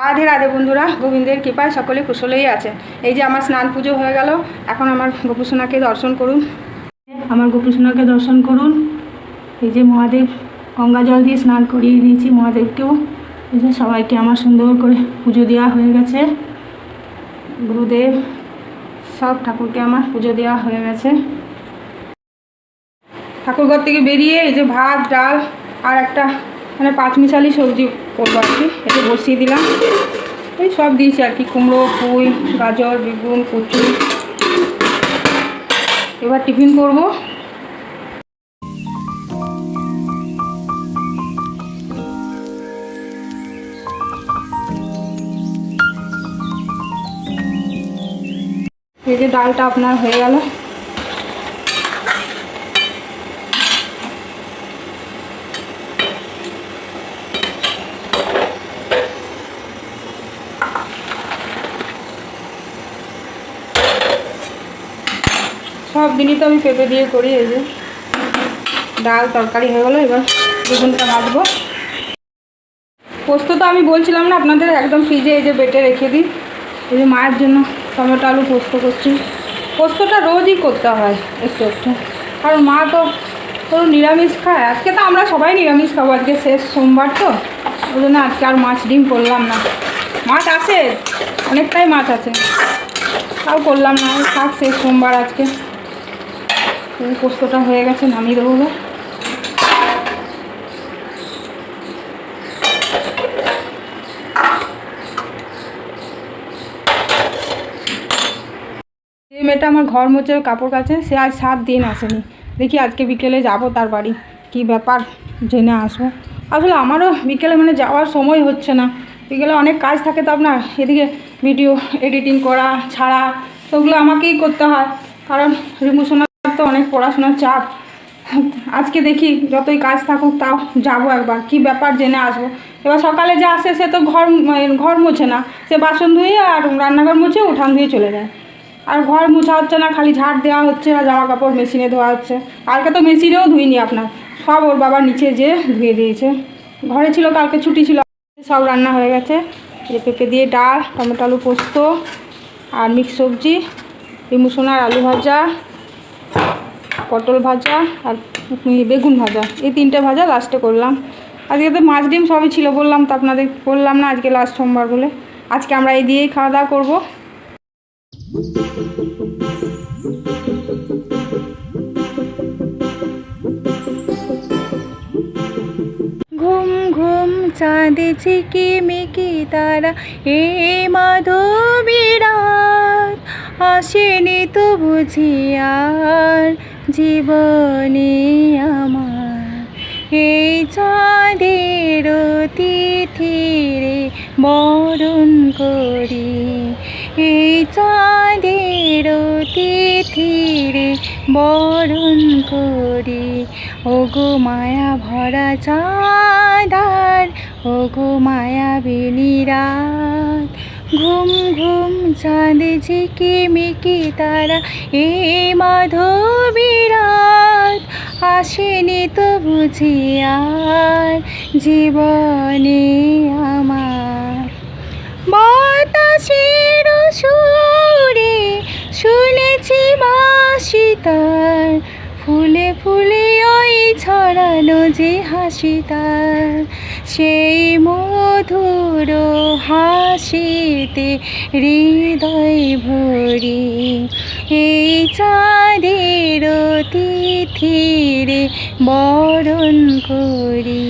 রাধে রাধে বন্ধুরা, গোবিন্দের কৃপায় সকলে কুশলেই আছে। এই যে আমার স্নান পুজো হয়ে গেল, এখন আমার গোপুসোনাকে দর্শন করুন। আমার গোপুসোনাকে দর্শন করুন। এই যে মহাদেব, গঙ্গা জল দিয়ে স্নান করিয়ে দিয়েছি মহাদেবকেও। এই যে সবাইকে আমার সুন্দর করে পুজো দেওয়া হয়ে গেছে। গুরুদেব, সব ঠাকুরকে আমার পুজো দেওয়া হয়ে গেছে। ঠাকুরঘর থেকে বেরিয়ে এই যে ভাত, ডাল আর একটা মানে পাঁচমিশালি সবজি করবো আর কি, এটা বসিয়ে দিলাম। এই সব দিয়েছি আর কি, কুমড়ো, পুঁই, গাজর, বেগুন, কচু। এবার টিফিন করব। এই যে ডালটা আপনার হয়ে গেল। সব দিনই তো আমি পেঁপে দিয়ে করি। এই যে ডাল তরকারি হয়ে গেলো, এবার বেগুনটা ভাজবো। পোস্ত তো আমি বলছিলাম না আপনাদের, একদম ফ্রিজে এই যে বেটে রেখে দিই। এই যে মায়ের জন্য টমেটো আলু পোস্ত করছি। পোস্তটা রোজই করতে হয় একটু একটু, কারণ মা তো ধরুন নিরামিষ খায়। আজকে তো আমরা সবাই নিরামিষ খাবো, আজকে শেষ সোমবার তো, ওই জন্য আজকে আর মাছ ডিম করলাম না। মাছ আছে, অনেকটাই মাছ আছে, তাও করলাম না। থাক, শেষ সোমবার আজকে। পোস্তটা হয়ে গেছে, নামিয়ে দেবো। যে মেয়েটা আমার ঘর মুছে কাপড় কাচে, সে আজ 7 দিন আসেনি। দেখি আজকে বিকেলে যাব তার বাড়ি, কি ব্যাপার জেনে আসবো। আসলে আমারও বিকেলে মানে যাওয়ার সময় হচ্ছে না। বিকেলে অনেক কাজ থাকে তো আপনার, এদিকে ভিডিও এডিটিং করা ছাড়া, তো ওগুলো আমাকেই করতে হয়। কারণ রিমু সোনার তো অনেক পড়াশোনার চাপ। আজকে দেখি যতই কাজ থাকুক তাও যাবো একবার, কি ব্যাপার জেনে আসবো। এবার সকালে যে আসে সে তো ঘর মুছে না, সে বাসন ধুয়ে আর রান্নাঘর মুছে উঠান ধুয়ে চলে যায়। আর ঘর মোছা হচ্ছে না, খালি ঝাড় দেওয়া হচ্ছে আর জামা কাপড় মেশিনে ধোয়া হচ্ছে। কালকে তো মেশিনেও ধুইনি আপনার, সব ওর বাবার নিচে যেয়ে ধুয়ে দিয়েছে। ঘরে ছিল, কালকে ছুটি ছিল। সব রান্না হয়ে গেছে। যে পেঁপে দিয়ে ডাল, টমেটো আলু পোস্ত আর মিক্স সবজি, রিমু সোনার আলু ভাজা, পটল ভাজা আর বেগুন ভাজা, এই 3টে ভাজা লাস্টে করলাম। আজকে তো মাছ ডিম সবই ছিল, বললাম তো আপনাদের, বললাম না আজকে লাস্ট সোমবার বলে। আজকে আমরা এই দিয়েই খাওয়া দাওয়া করবো। ঘুম ঘুম চাঁদে ঝিকিমিকি তারা, এ মাধবীরাত আসেনি তো বুঝি আর জীবনে আমার। এই চাঁদের তিথিরে বরণ করি, এই চাঁদের তিথিরে বরণ করি। ওগো মায়া ভরা চাঁদার, ওগো মায়াবিনী রাত। ঘুম ঘুম চাঁদে ঝিকিমিকি তারা, এ মাধবীরাত আসেনি তো বুঝি আর জীবনে আমার। বাতাসের সুরে শুনেছি বাঁশি তার, ফুলে ফুলে ওই ছড়ানো যে হাসি তার। সেই মধুর হাসিতে হৃদয় ভরি, এই চাঁদের তিথিরে বরণ করি।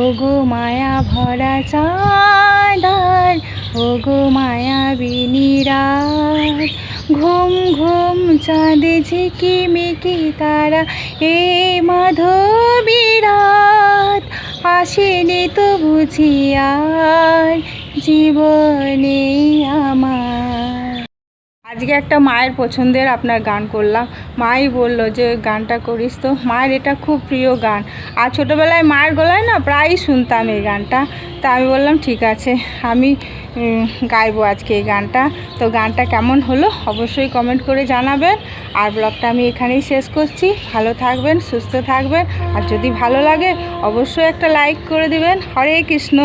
ওগো মায়া ভরা চাঁদার, ওগো মায়াবিনী রাত। ঘুম ঘুম চাঁদে ঝিকিমিকি তারা, এ মাধবীরাত আসেনি তো বুঝি আর জীবনে আমার। আজকে একটা মায়ের পছন্দের আপনার গান করলাম। মাই বলল যে গানটা করিস, তো মায়ের এটা খুব প্রিয় গান। আর ছোটোবেলায় মায়ের গলায় না প্রায়ই শুনতাম এই গানটা। তা আমি বললাম ঠিক আছে, আমি গাইবো আজকে এই গানটা। তো গানটা কেমন হলো অবশ্যই কমেন্ট করে জানাবেন। আর ব্লগটা আমি এখানেই শেষ করছি। ভালো থাকবেন, সুস্থ থাকবেন, আর যদি ভালো লাগে অবশ্যই একটা লাইক করে দিবেন। হরে কৃষ্ণ।